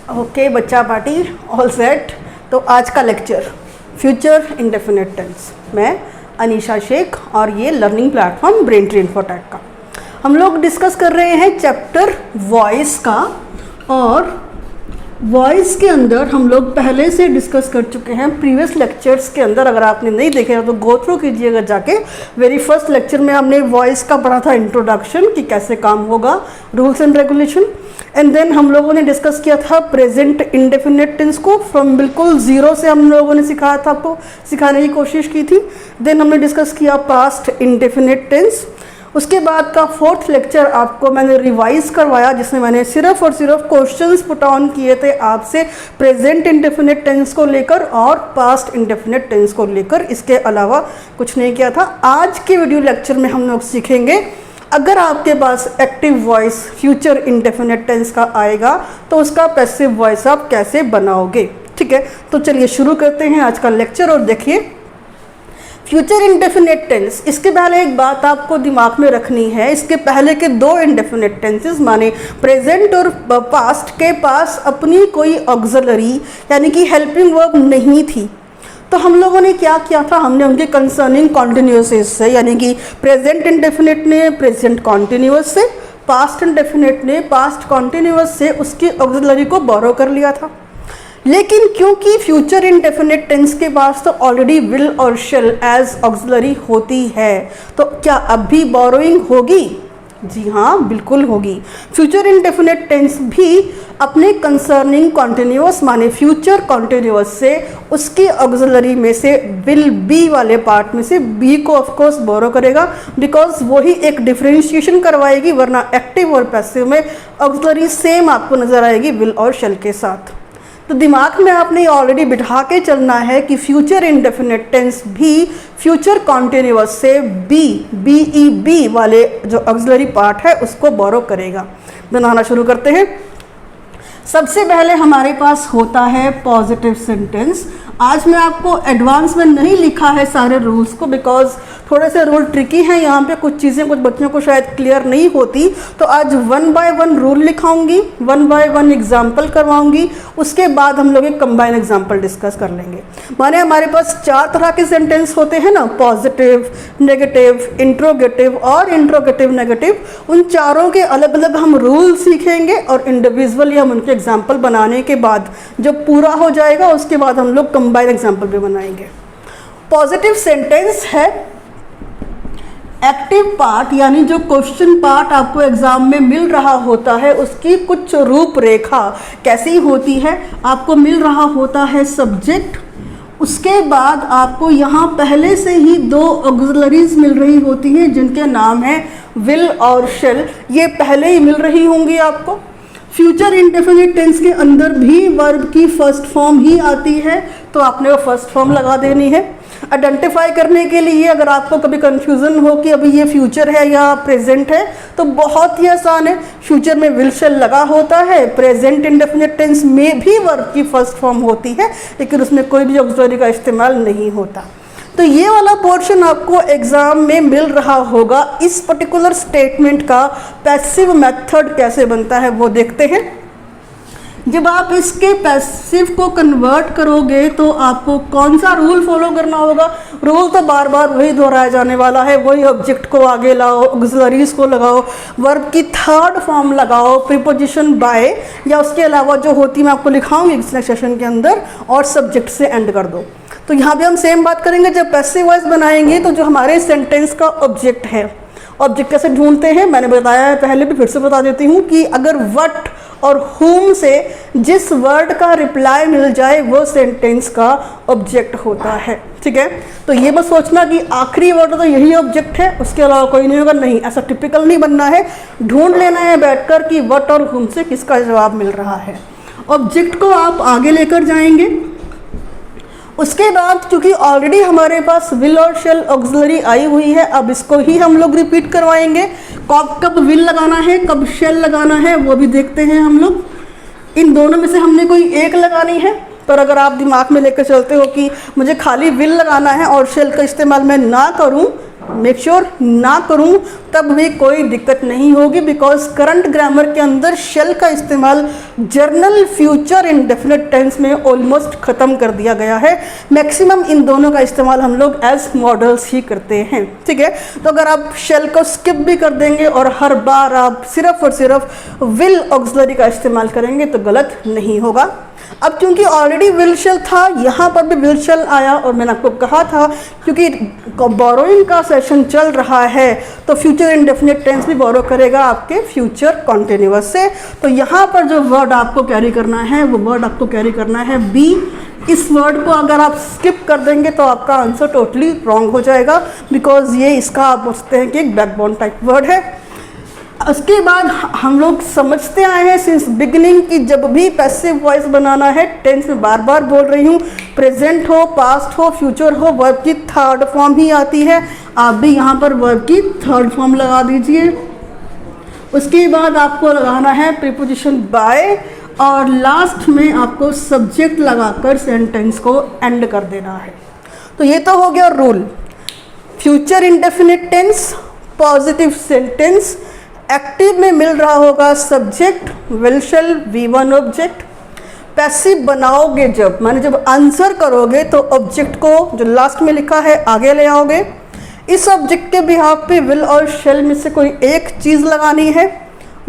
Okay बच्चा party all set. तो आज का लेक्चर फ्यूचर इंडेफिनिट टेंस, मैं अनीशा शेख और ये learning platform Brain Train for Tech का हम लोग डिस्कस कर रहे हैं चैप्टर वॉइस का। और वॉइस के अंदर हम लोग पहले से डिस्कस कर चुके हैं प्रीवियस लेक्चर्स के अंदर। अगर आपने नहीं देखे तो गो थ्रू कीजिएगा जाके। वेरी फर्स्ट लेक्चर में हमने वॉइस का पढ़ा था इंट्रोडक्शन कि कैसे काम होगा, rules and regulation. And then हम लोगों ने डिस्कस किया था प्रेजेंट इंडेफिनिट टेंस को फ्रॉम बिल्कुल ज़ीरो से हम लोगों ने सिखाया था, आपको सिखाने की कोशिश की थी। देन हमने डिस्कस किया पास्ट इंडेफिनिट टेंस। उसके बाद का फोर्थ लेक्चर आपको मैंने रिवाइज करवाया जिसमें मैंने सिर्फ और सिर्फ क्वेश्चंस पुट ऑन किए थे आपसे प्रेजेंट इंडेफिनिट टेंस को लेकर और पास्ट इंडेफिनिट टेंस को लेकर। इसके अलावा कुछ नहीं किया था। आज के वीडियो लेक्चर में हम लोग सीखेंगे अगर आपके पास active voice future indefinite tense का आएगा तो उसका पैसिव वॉइस आप कैसे बनाओगे। ठीक है, तो चलिए शुरू करते हैं आज का लेक्चर। और देखिए फ्यूचर इंडेफिनिट टेंस, इसके पहले एक बात आपको दिमाग में रखनी है। इसके पहले के दो इंडेफिनिट टेंसेस माने प्रेजेंट और पास्ट के पास अपनी कोई ऑक्सिलरी यानी कि हेल्पिंग वर्ब नहीं थी। तो हम लोगों ने क्या किया था, हमने उनके कंसर्निंग कॉन्टिन्यूअस से यानी कि प्रेजेंट इंडेफिनिट ने प्रेजेंट कॉन्टिन्यूअस से, पास्ट इंडेफिनिट ने पास्ट कॉन्टिन्यूअस से उसकी ऑक्सिलरी को बोरो कर लिया था। लेकिन क्योंकि फ्यूचर इंडेफिनिट टेंस के पास तो ऑलरेडी विल और शेल एज ऑक्सिलरी होती है, तो क्या अब भी बोरोइंग होगी? जी हाँ, बिल्कुल होगी। फ्यूचर इंडेफिनिट टेंस भी अपने कंसर्निंग कॉन्टिन्यूअस माने फ्यूचर कॉन्टिन्यूअस से उसकी ऑक्सिलरी में से विल बी वाले पार्ट में से बी को ऑफकोर्स बोरो करेगा, बिकॉज वही एक डिफरेंशिएशन करवाएगी। वरना एक्टिव और पैसिव में ऑक्सिलरी सेम आपको नजर आएगी विल और शेल के साथ। तो दिमाग में आपने ऑलरेडी बिठा के चलना है कि फ्यूचर इंडेफिनिट टेंस भी फ्यूचर कॉन्टिन्यूअस से बी वाले जो ऑक्सिलरी पार्ट है उसको बोरो करेगा। बनाना शुरू करते हैं। सबसे पहले हमारे पास होता है पॉजिटिव सेंटेंस। आज मैं आपको एडवांस में नहीं लिखा है सारे रूल्स को, बिकॉज थोड़े से रूल ट्रिकी हैं यहाँ पे। कुछ चीज़ें कुछ बच्चों को शायद क्लियर नहीं होती, तो आज 1 बाय 1 रूल लिखाऊंगी, 1 बाय 1 एग्जाम्पल करवाऊंगी। उसके बाद हम लोग एक कंबाइन एग्जाम्पल डिस्कस कर लेंगे। माने हमारे पास 4 तरह के सेंटेंस होते हैं ना, पॉजिटिव, नेगेटिव, इंट्रोगेटिव और इंट्रोगेटिव नेगेटिव। उन चारों के अलग अलग हम रूल सीखेंगे और इंडिविजुअली हम उनके एग्जाम्पल बनाने के बाद जब पूरा हो जाएगा उसके बाद हम लोग कंबाइन एग्जाम्पल भी बनाएंगे। पॉजिटिव सेंटेंस है एक्टिव पार्ट, यानी जो क्वेश्चन पार्ट आपको एग्जाम में मिल रहा होता है उसकी कुछ रूपरेखा कैसी होती है। आपको मिल रहा होता है सब्जेक्ट, उसके बाद आपको यहाँ पहले से ही 2 ऑक्सिलरीज मिल रही होती हैं जिनके नाम है विल और शेल। ये पहले ही मिल रही होंगी आपको। फ्यूचर इंडेफिनिट टेंस के अंदर भी वर्ब की फर्स्ट फॉर्म ही आती है, तो आपने वो फर्स्ट फॉर्म लगा देनी है। आइडेंटिफाई करने के लिए अगर आपको कभी कंफ्यूजन हो कि अभी ये फ्यूचर है या प्रेजेंट है तो बहुत ही आसान है। फ्यूचर में विल शेल लगा होता है, प्रेजेंट इंडेफिनिट टेंस में भी वर्ब की फर्स्ट फॉर्म होती है लेकिन उसमें कोई भी ऑक्सिलरी का इस्तेमाल नहीं होता। तो ये वाला पोर्शन आपको एग्जाम में मिल रहा होगा। इस पर्टिकुलर स्टेटमेंट का पैसिव मेथड कैसे बनता है वो देखते हैं। जब आप इसके पैसिव को कन्वर्ट करोगे तो आपको कौन सा रूल फॉलो करना होगा? रूल तो बार बार वही दोहराया जाने वाला है। वही ऑब्जेक्ट को आगे लाओ, ऑक्सिलरीज को लगाओ, वर्ब की थर्ड फॉर्म लगाओ, प्रीपोजिशन बाय या उसके अलावा जो होती मैं आपको लिखाऊंगी नेक्स्ट सेशन के अंदर, और सब्जेक्ट से एंड कर दो। तो यहाँ पे हम सेम बात करेंगे। जब पैसिव वॉइस बनाएंगे तो जो हमारे सेंटेंस का ऑब्जेक्ट है, ऑब्जेक्ट कैसे ढूंढते हैं मैंने बताया है पहले भी, फिर से बता देती हूँ कि अगर व्हाट और whom से जिस वर्ड का रिप्लाई मिल जाए वो सेंटेंस का ऑब्जेक्ट होता है। ठीक है, तो ये बस सोचना कि आखिरी वर्ड तो यही ऑब्जेक्ट है, उसके अलावा कोई नहीं होगा। नहीं, ऐसा टिपिकल नहीं बनना है। ढूंढ लेना है बैठकर कि व्हाट और whom से किसका जवाब मिल रहा है। ऑब्जेक्ट को आप आगे लेकर जाएंगे। उसके बाद क्योंकि ऑलरेडी हमारे पास विल और शेल ऑक्सिलरी आई हुई है, अब इसको ही हम लोग रिपीट करवाएंगे। कब विल लगाना है, कब शेल लगाना है वो भी देखते हैं हम लोग। इन दोनों में से हमने कोई एक लगानी है। पर अगर आप दिमाग में लेकर चलते हो कि मुझे खाली विल लगाना है और शेल का इस्तेमाल मैं ना करूं, मेक श्योर ना करूं तब भी कोई दिक्कत नहीं होगी, बिकॉज करंट ग्रामर के अंदर शेल का इस्तेमाल जर्नल, फ्यूचर, इंडेफिनिट टेंस में ऑलमोस्ट ख़त्म कर दिया गया है। मैक्सिमम इन दोनों का इस्तेमाल हम लोग एज मॉडल्स ही करते हैं, ठीक है। तो अगर आप शेल को स्किप भी कर देंगे और हर बार आप सिर्फ और सिर्फ विल ऑक्सिलरी का इस्तेमाल करेंगे तो गलत नहीं होगा। अब क्योंकि ऑलरेडी विल शेल था, यहाँ पर भी विल शेल आया, और मैंने आपको कहा था क्योंकि बोरोइंग का सेशन चल रहा है तो फ्यूचर इंडेफिनिट टेंस भी बोरो करेगा आपके फ्यूचर कॉन्टिन्यूअस से। तो यहाँ पर जो वर्ड आपको कैरी करना है वो वर्ड आपको कैरी करना है बी। इस वर्ड को अगर आप स्किप कर देंगे तो आपका आंसर टोटली रॉन्ग हो जाएगा, बिकॉज ये इसका आप बोलते हैं कि एक बैकबोन टाइप वर्ड है। उसके बाद हम लोग समझते आए हैं सिंस बिगिनिंग कि जब भी पैसिव वॉइस बनाना है, टेंस में बार बार बोल रही हूँ, प्रेजेंट हो, पास्ट हो, फ्यूचर हो, वर्ब की थर्ड फॉर्म ही आती है। आप भी यहाँ पर वर्ब की थर्ड फॉर्म लगा दीजिए। उसके बाद आपको लगाना है प्रीपोजिशन बाय, और लास्ट में आपको सब्जेक्ट लगाकर सेंटेंस को एंड कर देना है। तो ये तो हो गया rule. Future indefinite tense, positive sentence, active में मिल रहा होगा subject, will shall, V1 object. Passive बनाओगे जब, माने जब आंसर करोगे तो ऑब्जेक्ट को जो लास्ट में लिखा है आगे ले आओगे। इस ऑब्जेक्ट के बिहाफ पे विल और शेल में से कोई एक चीज़ लगानी है।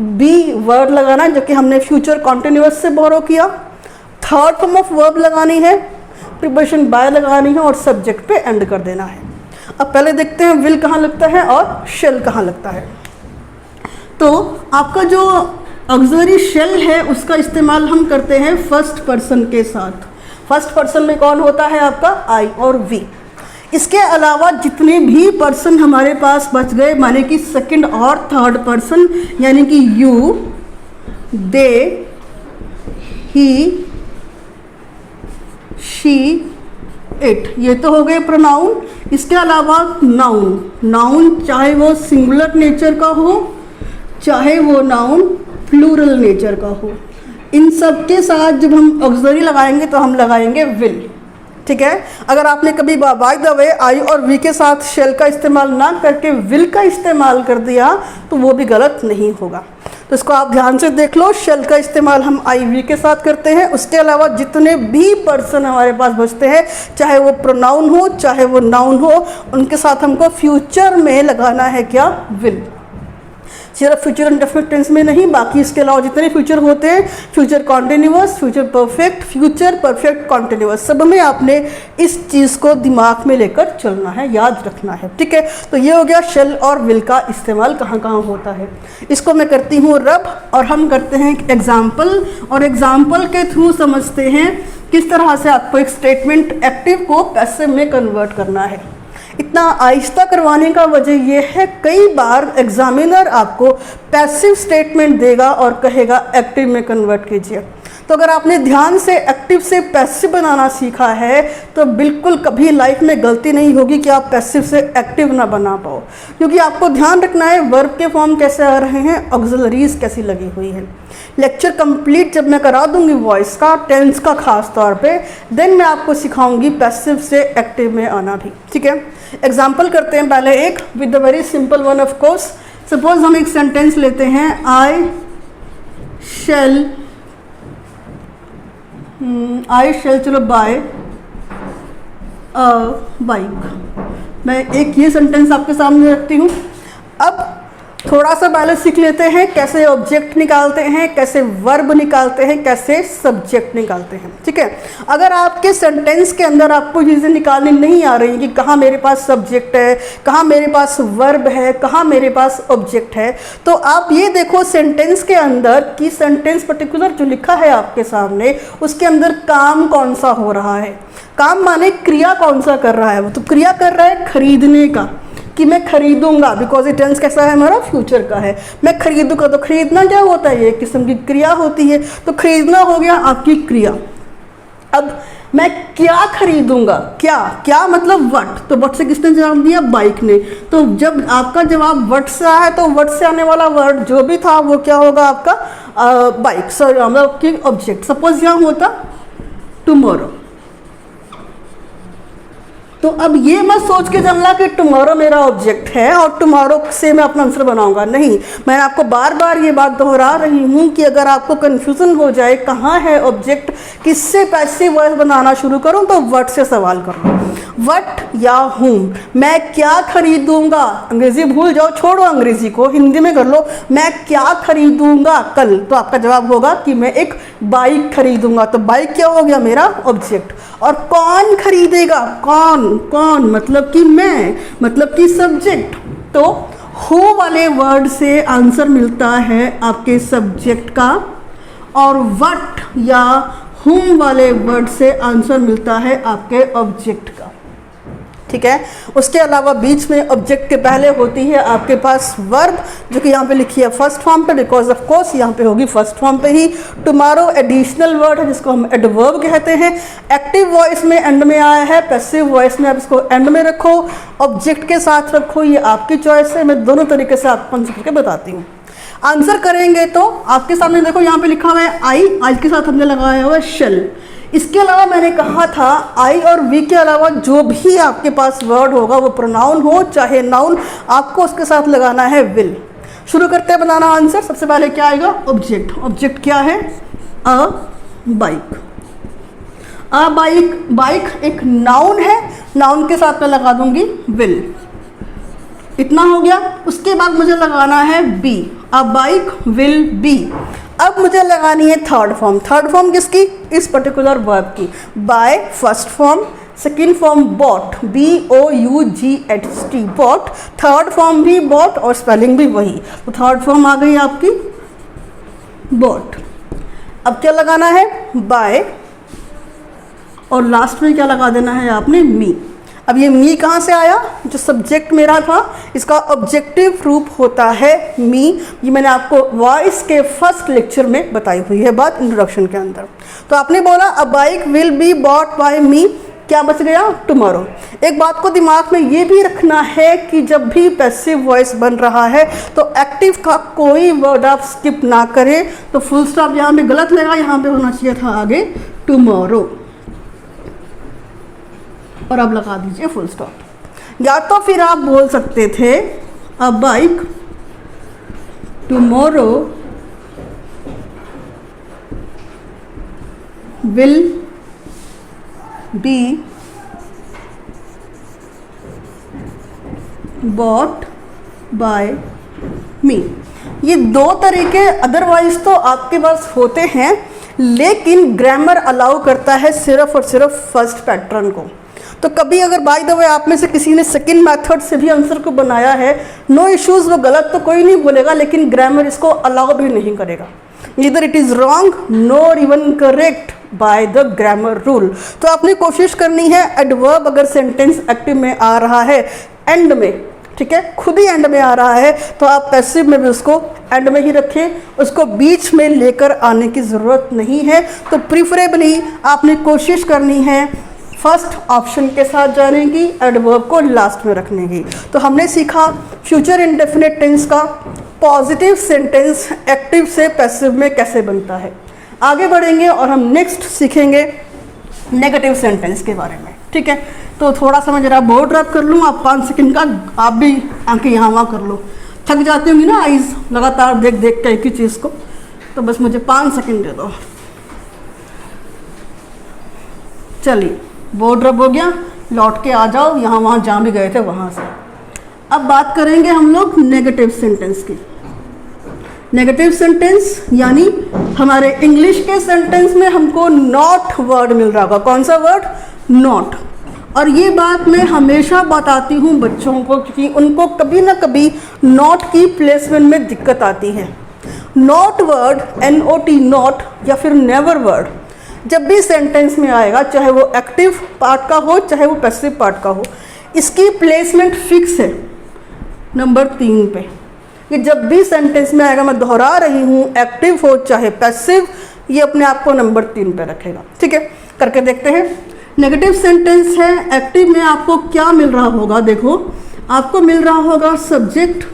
बी वर्ड लगाना है जो कि हमने फ्यूचर कॉन्टिन्यूअस से बोरो किया। थर्ड फॉर्म ऑफ वर्ब लगानी है, प्रीपोजिशन बाय लगानी है और सब्जेक्ट पे एंड कर देना है। अब पहले देखते हैं विल कहाँ लगता है और शेल कहाँ लगता है। तो आपका जो ऑक्सिलरी शेल है उसका इस्तेमाल हम करते हैं फर्स्ट पर्सन के साथ। फर्स्ट पर्सन में कौन होता है आपका आई और वी। इसके अलावा जितने भी पर्सन हमारे पास बच गए, माने कि सेकंड और थर्ड पर्सन, यानी कि you, they, he, she, it, ये तो हो गए प्रोनाउन। इसके अलावा नाउन, नाउन चाहे वो सिंगुलर नेचर का हो चाहे वो नाउन प्लूरल नेचर का हो, इन सब के साथ जब हम ऑक्सिलरी लगाएंगे तो हम लगाएंगे विल, ठीक है। अगर आपने कभी बाय द वे आई और वी के साथ शेल का इस्तेमाल ना करके विल का इस्तेमाल कर दिया तो वो भी गलत नहीं होगा। तो इसको आप ध्यान से देख लो, शेल का इस्तेमाल हम आई वी के साथ करते हैं। उसके अलावा जितने भी पर्सन हमारे पास बचते हैं, चाहे वो प्रोनाउन हो चाहे वो नाउन हो, उनके साथ हमको फ्यूचर में लगाना है क्या, विल। सिर्फ फ्यूचर इंडेफिनिट टेंस में नहीं, बाकी इसके अलावा जितने फ्यूचर होते हैं, future continuous, future perfect, future perfect continuous, सब में आपने इस चीज़ को दिमाग में लेकर चलना है, याद रखना है, ठीक है। तो ये हो गया शेल और विल का इस्तेमाल कहाँ कहाँ होता है। इसको मैं करती हूँ रब, और हम करते हैं एग्जाम्पल, और एग्जाम्पल के थ्रू समझते हैं किस तरह से आपको एक स्टेटमेंट एक्टिव को पैसिव में कन्वर्ट करना है। इतना आहिस्ता करवाने का वजह यह है, कई बार एग्जामिनर आपको पैसिव स्टेटमेंट देगा और कहेगा एक्टिव में कन्वर्ट कीजिए। तो अगर आपने ध्यान से एक्टिव से पैसिव बनाना सीखा है तो बिल्कुल कभी लाइफ में गलती नहीं होगी कि आप पैसिव से एक्टिव ना बना पाओ, क्योंकि आपको ध्यान रखना है वर्ब के फॉर्म कैसे आ रहे हैं, ऑक्सिलरीज कैसी लगी हुई है। लेक्चर कंप्लीट जब मैं करा दूंगी वॉइस का, टेंस का खास तौर पे, देन मैं आपको सिखाऊंगी पैसिव से एक्टिव में आना भी, ठीक है। एग्जाम्पल करते हैं पहले एक with the very simple one of course. Suppose हम एक सेंटेंस लेते हैं, आई शेल चलो बाय बाइक। मैं एक ये सेंटेंस आपके सामने रखती हूँ। अब थोड़ा सा पहले सीख लेते हैं कैसे ऑब्जेक्ट निकालते हैं, कैसे वर्ब निकालते हैं, कैसे सब्जेक्ट निकालते हैं, ठीक है। अगर आपके सेंटेंस के अंदर आपको चीज़ें निकालनी नहीं आ रही कि कहाँ मेरे पास सब्जेक्ट है, कहाँ मेरे पास वर्ब है, कहाँ मेरे पास ऑब्जेक्ट है, तो आप ये देखो सेंटेंस के अंदर कि सेंटेंस पर्टिकुलर जो लिखा है आपके सामने उसके अंदर काम कौन सा हो रहा है। काम माने क्रिया कौन सा कर रहा है, वो तो क्रिया कर रहा है खरीदने का, कि मैं खरीदूंगा, बिकॉज ये टेंस कैसा है हमारा, फ्यूचर का है। मैं खरीदूंगा, तो खरीदना क्या होता है, ये एक किस्म की क्रिया होती है। तो खरीदना हो गया आपकी क्रिया। अब मैं क्या खरीदूंगा, क्या क्या मतलब वट, तो वट से किसने जवाब दिया, बाइक ने। तो जब आपका जवाब वट से आया है तो वट से आने वाला वर्ड जो भी था वो क्या होगा आपका, बाइक, सॉरी मतलब कि ऑब्जेक्ट। सपोज यहाँ होता टुमारो, तो अब ये मत सोच के चलना कि टुमारो मेरा ऑब्जेक्ट है और टुमारो से मैं अपना आंसर बनाऊंगा, नहीं। मैं आपको बार बार ये बात दोहरा रही हूँ कि अगर आपको कन्फ्यूज़न हो जाए कहाँ है ऑब्जेक्ट, किससे पैसिव वॉइस बनाना शुरू करूँ, तो व्हाट से सवाल करो। व्हाट या हूँ, मैं क्या खरीदूंगा, अंग्रेजी भूल जाओ, छोड़ो अंग्रेजी को, हिंदी में कर लो, मैं क्या खरीदूंगा कल, तो आपका जवाब होगा कि मैं एक बाइक खरीदूंगा। तो बाइक क्या हो गया, मेरा ऑब्जेक्ट। और कौन खरीदेगा, कौन कौन मतलब कि मैं, मतलब कि सब्जेक्ट। तो हु वाले वर्ड से आंसर मिलता है आपके सब्जेक्ट का, और व्हाट या हुम वाले वर्ड से आंसर मिलता है आपके ऑब्जेक्ट का। ठीक है। उसके अलावा बीच में ऑब्जेक्ट के पहले होती है आपके पास वर्ब, जो कि यहाँ पे लिखी है फर्स्ट फॉर्म पे, बिकॉज ऑफ कोर्स यहाँ पे होगी फर्स्ट फॉर्म पे ही। टुमारो एडिशनल वर्ड है जिसको हम एडवर्ब कहते हैं। एक्टिव वॉइस में एंड में आया है, पैसिव वॉइस में आप इसको एंड में रखो, ऑब्जेक्ट के साथ रखो, ये आपकी चॉइस है। मैं दोनों तरीके से आपको आंसर करके बताती हूँ। आंसर करेंगे तो आपके सामने देखो यहाँ पे लिखा हुआ है आई के साथ हमने लगाया हुआ है शेल। इसके अलावा मैंने कहा था आई और वी के अलावा जो भी आपके पास वर्ड होगा, वो प्रोनाउन हो चाहे नाउन, आपको उसके साथ लगाना है विल। शुरू करते हैं बनाना आंसर। सबसे पहले क्या आएगा, ऑब्जेक्ट। ऑब्जेक्ट क्या है, अ बाइक। अ बाइक, बाइक एक नाउन है, नाउन के साथ मैं लगा दूंगी विल। इतना हो गया। उसके बाद मुझे लगाना है be, a bike will be. अब मुझे लगानी है थर्ड फॉर्म। थर्ड फॉर्म किसकी, इस पर्टिकुलर वर्ब की। Buy first form, second form bought, BOUGHT bought. Third form भी बॉट और स्पेलिंग भी वही, तो थर्ड फॉर्म आ गई आपकी बॉट। अब क्या लगाना है, बाय, और लास्ट में क्या लगा देना है आपने, मी। अब ये मी कहाँ से आया, जो सब्जेक्ट मेरा था इसका ऑब्जेक्टिव रूप होता है मी। ये मैंने आपको वॉइस के फर्स्ट लेक्चर में बताई हुई है बात, इंट्रोडक्शन के अंदर। तो आपने बोला a bike will be bought by me, क्या बच गया, टुमारो। एक बात को दिमाग में ये भी रखना है कि जब भी पैसिव वॉइस बन रहा है तो एक्टिव का कोई वर्ड आप स्किप ना करें। तो फुल स्टॉप यहाँ पे गलत लगा, यहाँ पे होना चाहिए था आगे टुमारो, और अब लगा दीजिए फुल स्टॉप। या तो फिर आप बोल सकते थे a bike tomorrow will be bought by me. ये दो तरीके अदरवाइज तो आपके पास होते हैं, लेकिन ग्रामर अलाउ करता है सिर्फ और सिर्फ फर्स्ट पैटर्न को। तो कभी अगर बाय द वे आप में से किसी ने सेकंड मेथड से भी आंसर को बनाया है, नो इश्यूज, वो गलत तो कोई नहीं बोलेगा, लेकिन ग्रामर इसको अलाउ भी नहीं करेगा। Either it is wrong nor even correct by the grammar rule. तो आपने कोशिश करनी है एडवर्ब अगर सेंटेंस एक्टिव में आ रहा है एंड में, ठीक है, खुद ही एंड में आ रहा है, तो आप पैसिव में भी उसको एंड में ही रखें, उसको बीच में लेकर आने की ज़रूरत नहीं है। तो प्रीफरेबली आपने कोशिश करनी है फर्स्ट ऑप्शन के साथ जाने की, एडवर्ब को लास्ट में रखने की। तो हमने सीखा फ्यूचर इंडेफिनिट टेंस का पॉजिटिव सेंटेंस एक्टिव से पैसिव में कैसे बनता है। आगे बढ़ेंगे और हम नेक्स्ट सीखेंगे नेगेटिव सेंटेंस के बारे में, ठीक है। तो थोड़ा सा मैं जरा बोर्ड रब कर लूँ, आप 5 सेकंड का आप भी आंखें यहाँ वहाँ कर लो। थक जाती होंगी ना आइज़ लगातार देख देख के एक ही चीज़ को, तो बस मुझे 5 सेकंड दे दो। चलिए बोर्ड रब हो गया, लौट के आ जाओ यहाँ वहाँ जहाँ भी गए थे वहाँ से। अब बात करेंगे हम लोग नेगेटिव सेंटेंस की। नेगेटिव सेंटेंस यानी हमारे इंग्लिश के सेंटेंस में हमको नॉट वर्ड मिल रहा होगा। कौन सा वर्ड, नॉट। और ये बात मैं हमेशा बताती हूँ बच्चों को, क्योंकि उनको कभी ना कभी नॉट की प्लेसमेंट में दिक्कत आती है। नॉट वर्ड, NOT नॉट, या फिर नेवर वर्ड जब भी सेंटेंस में आएगा, चाहे वो एक्टिव पार्ट का हो चाहे वो पैसिव पार्ट का हो, इसकी प्लेसमेंट फिक्स है नंबर 3 पे। कि जब भी सेंटेंस में आएगा, मैं दोहरा रही हूँ, एक्टिव हो चाहे पैसिव, ये अपने आप को नंबर 3 पे रखेगा, ठीक है। करके देखते हैं। नेगेटिव सेंटेंस है, एक्टिव में आपको क्या मिल रहा होगा, देखो आपको मिल रहा होगा सब्जेक्ट,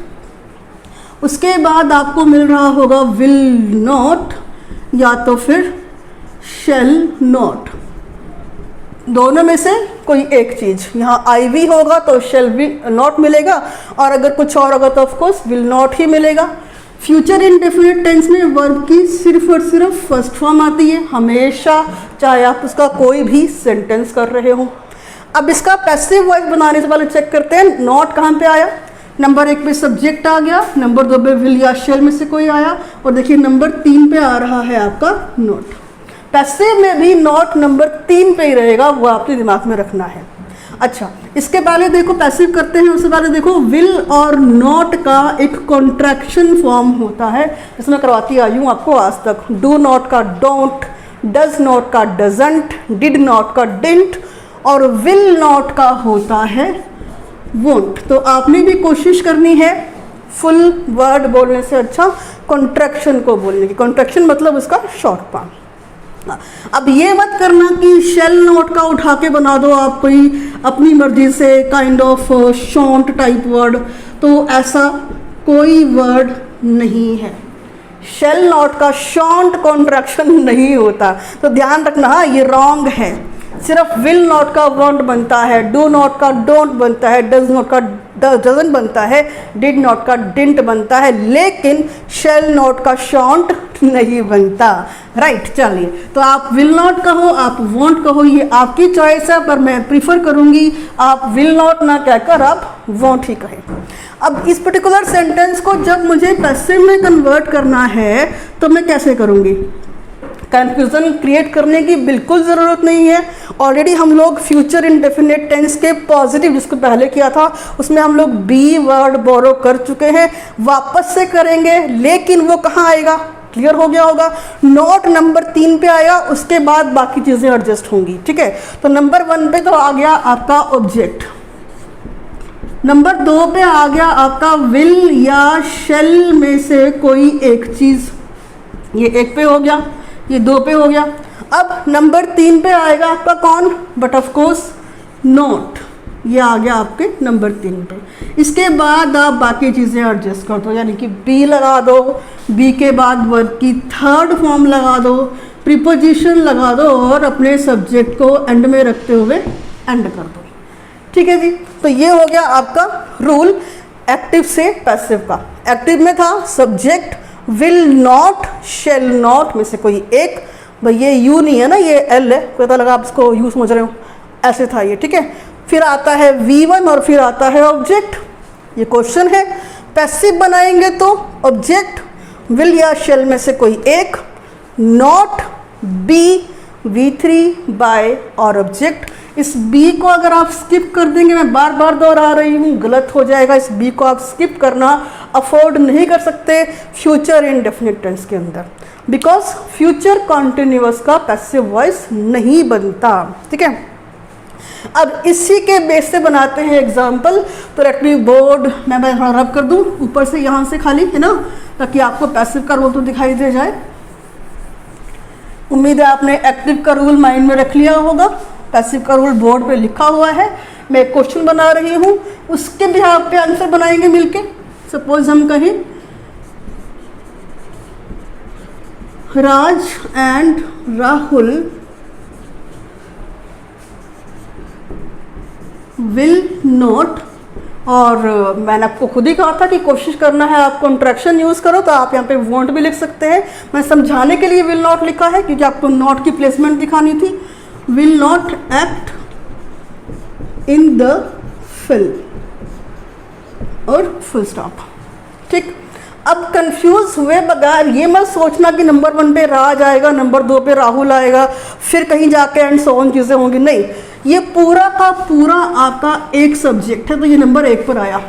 उसके बाद आपको मिल रहा होगा विल नॉट या तो फिर शैल नॉट। दोनों में से कोई एक चीज़, यहाँ आई वी होगा तो शेल बी नॉट मिलेगा, और अगर कुछ और होगा तो ऑफकोर्स विल नॉट ही मिलेगा। फ्यूचर इंडेफिनिट टेंस में वर्ब की सिर्फ और सिर्फ फर्स्ट फॉर्म आती है हमेशा, चाहे आप उसका कोई भी सेंटेंस कर रहे हो। अब इसका पैसिव वॉइस बनाने से पहले चेक करते हैं नॉट कहाँ पे आया। नंबर 1 पे सब्जेक्ट आ गया, नंबर 2 पे विल या शेल में से कोई आया, और देखिए नंबर 3 पे आ रहा है आपका नॉट। पैसिव में भी नॉट नंबर 3 पे ही रहेगा, वो आपके दिमाग में रखना है। अच्छा, इसके पहले देखो पैसिव करते हैं, उससे पहले देखो विल और नॉट का एक कॉन्ट्रैक्शन फॉर्म होता है, जिसमें करवाती आई हूँ आपको आज तक। डू नॉट का डोंट, डज नॉट का डजंट, डिड नॉट का डिडंट, और विल नॉट का होता है वोंट। तो आपने भी कोशिश करनी है फुल वर्ड बोलने से अच्छा कॉन्ट्रैक्शन को बोलने की। कॉन्ट्रैक्शन मतलब उसका शॉर्ट फॉर्म। अब ये मत करना कि शेल नॉट का उठा के बना दो आप कोई अपनी मर्जी से काइंड ऑफ शॉन्ट टाइप वर्ड, तो ऐसा कोई वर्ड नहीं है। शेल नॉट का शॉन्ट कॉन्ट्रैक्शन नहीं होता, तो ध्यान रखना, हाँ ये रॉन्ग है। सिर्फ विल नॉट का वॉन्ट बनता है, डू नॉट का डोंट बनता है, डज नॉट का डजंट बनता है, डिड नॉट का डिडंट बनता है, लेकिन शेल नॉट का शॉन्ट नहीं बनता। राइट, चलिए, तो आप विल नॉट कहो, आप वॉन्ट कहो, ये आपकी चॉइस है, पर मैं प्रीफर करूंगी आप विल नॉट ना कहकर आप वॉन्ट ही कहें। अब इस पर्टिकुलर सेंटेंस को जब मुझे पैसिव में कन्वर्ट करना है तो मैं कैसे करूंगी? कंफ्यूजन क्रिएट करने की बिल्कुल ज़रूरत नहीं है। ऑलरेडी हम लोग फ्यूचर इंडेफिनिट टेंस के पॉजिटिव, जिसको पहले किया था, उसमें हम लोग बी वर्ड बोरो कर चुके हैं, वापस से करेंगे, लेकिन वो कहाँ आएगा? क्लियर हो गया होगा, नॉट नंबर 3 पे आया, उसके बाद बाकी चीज़ें एडजस्ट होंगी। ठीक है, तो नंबर 1 पे तो आ गया आपका ऑब्जेक्ट, नंबर 2 पे आ गया आपका विल या शेल में से कोई एक चीज़, ये 1 पे हो गया, ये 2 पे हो गया। अब नंबर 3 पे आएगा आपका कौन? बट ऑफ कोर्स नॉट, ये आ गया आपके नंबर 3 पे। इसके बाद आप बाकी चीज़ें एडजस्ट कर दो, यानी कि बी लगा दो, बी के बाद वर्ब की थर्ड फॉर्म लगा दो, प्रीपोजिशन लगा दो, और अपने सब्जेक्ट को एंड में रखते हुए एंड कर दो। ठीक है जी, तो ये हो गया आपका रूल एक्टिव से पैसिव का। एक्टिव में था subject will not, shall not में से कोई एक, भाई ये यू नहीं है ना, ये एल है, पता लगा आप इसको यू समझ रहे हो, ऐसे था ये। ठीक है, फिर आता है V1 और फिर आता है ऑब्जेक्ट। ये क्वेश्चन है, पैसिव बनाएंगे तो ऑब्जेक्ट विल या शेल में से कोई एक, नॉट, बी, V3 बाय और ऑब्जेक्ट। इस बी को अगर आप स्किप कर देंगे, मैं बार बार दोहरा रही हूँ, गलत हो जाएगा, इस बी को आप स्किप करना अफोर्ड नहीं कर सकते फ्यूचर इंडेफिनिट टेंस के अंदर, बिकॉज फ्यूचर कॉन्टिन्यूअस का पैसिव वॉइस नहीं बनता। ठीक है, अब इसी के बेस से बनाते हैं एग्जाम्पल। तो लेट मी बोर्ड मैं रब कर दूँ ऊपर से, यहाँ से खाली है ना, ताकि आपको पैसिव का रूल तो दिखाई दे जाए। उम्मीद है आपने एक्टिव का रूल माइंड में रख लिया होगा, पैसिव का रूल बोर्ड पे लिखा हुआ है। मैं एक क्वेश्चन बना रही हूँ, उसके भी आप पे आंसर बनाएंगे मिलके। सपोज हम कहें राज एंड राहुल विल नॉट, और मैंने आपको खुद ही कहा था कि कोशिश करना है आप कॉन्ट्रैक्शन यूज़ करो, तो आप यहाँ पे वॉन्ट भी लिख सकते हैं। मैं समझाने के लिए विल नॉट लिखा है क्योंकि आपको नॉट की प्लेसमेंट दिखानी थी। Will not act in the film और फुल स्टॉप। ठीक, अब कंफ्यूज हुए बगैर ये मत सोचना कि नंबर 1 पे राज आएगा, नंबर 2 पे राहुल आएगा, फिर कहीं जाके एंड सो ऑन चीज़ें होंगी। नहीं, ये पूरा का पूरा आपका एक सब्जेक्ट है, तो ये नंबर 1 पर आया।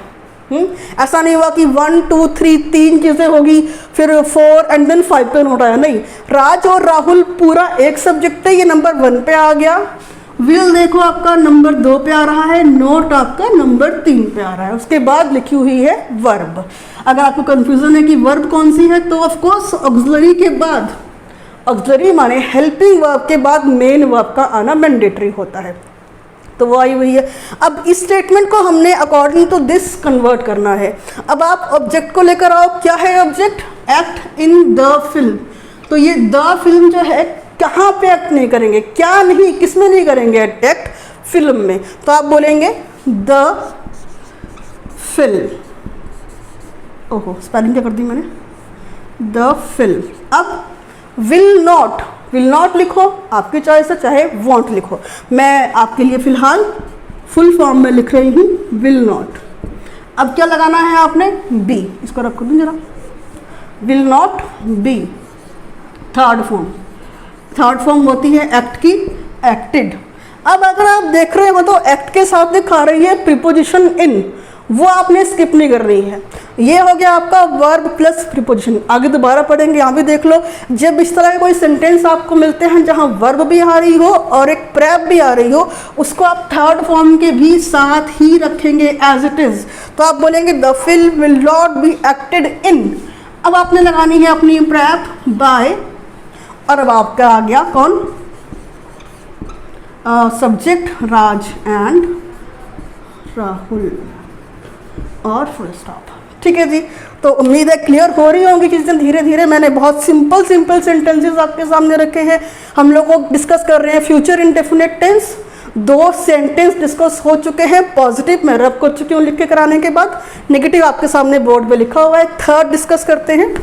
ऐसा नहीं हुआ कि 1 2 3 3 चीज़ें होगी, फिर 4 एंड देन 5 पे नोट आया। नहीं, राज और राहुल पूरा एक सब्जेक्ट है, ये नंबर 1 पे आ गया। विल देखो आपका नंबर 2 पे आ रहा है, नोट आपका नंबर 3 पे आ रहा है। उसके बाद लिखी हुई है वर्ब। अगर आपको कंफ्यूजन है कि वर्ब कौन सी है, तो ऑफ कोर्स ऑक्सिलरी के बाद, ऑक्सिलरी माने हेल्पिंग वर्ब के बाद मेन वर्ब का आना मैंडेटरी होता है, तो वो आई हुई है। अब इस स्टेटमेंट को हमने अकॉर्डिंग टू दिस कन्वर्ट करना है। अब आप ऑब्जेक्ट को लेकर आओ, क्या है object? Act in the film. तो ये द फिल्म जो है, कहाँ पे एक्ट नहीं करेंगे, क्या नहीं, किस में नहीं करेंगे एक्ट? फिल्म में, तो आप बोलेंगे द फिल्म। ओहो, स्पेलिंग क्या कर दी मैंने, द फिल्म। अब विल नॉट लिखो, आपकी चॉइस है, चाहे वॉन्ट लिखो। मैं आपके लिए फिलहाल फुल फॉर्म में लिख रही हूँ विल नॉट। अब क्या लगाना है आपने, बी, इसको रखो दूँ जरा, will not be. Third form होती है एक्ट की, एक्टेड। अब अगर आप देख रहे हो तो एक्ट के साथ दिखा रही है प्रीपोजिशन इन, वो आपने स्किप नहीं कर रही है। ये हो गया आपका वर्ब प्लस प्रीपोजिशन। आगे दोबारा पढ़ेंगे, यहाँ भी देख लो। जब इस तरह के कोई सेंटेंस आपको मिलते हैं जहाँ वर्ब भी आ रही हो और एक प्रेप भी आ रही हो, उसको आप थर्ड फॉर्म के भी साथ ही रखेंगे एज इट इज। तो आप बोलेंगे the film will not be acted in. अब आपने लगानी है अपनी प्रेप बाय, और अब आपका आ गया कौन, सब्जेक्ट राज एंड राहुल और फुल स्टॉप। ठीक है जी, तो उम्मीद है क्लियर हो रही होंगी चीज़ें धीरे धीरे। मैंने बहुत सिंपल सेंटेंसेस आपके सामने रखे हैं। हम लोग को डिस्कस कर रहे हैं future indefinite tense. 2 sentence discuss हो चुके हैं। पॉजिटिव मैं रब कर चुकी हूँ लिख के कराने के बाद, नेगेटिव आपके सामने बोर्ड पे लिखा हुआ है। थर्ड डिस्कस करते हैं।